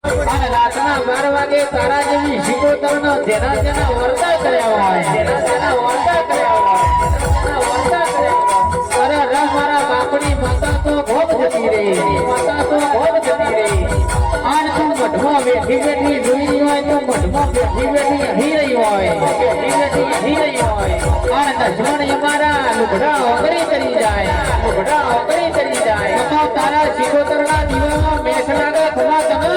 અને રાતના 12 વાગે તારા જેવી શિકોતરનો જેના જેના વર્તા કર્યા હોય અરે રા મારા બાપની માતા તો ભોગ જતી રહી આન તું મઢમાં બેઠી જોઈ હોય તો મઢમાં બેઠી હી રહી હોય આન દશમણ અમારા લુગડા ઓગરી કરી જાય તો તારા શિકોતરના દીવામાં મેષ લાગે ખુમા તમે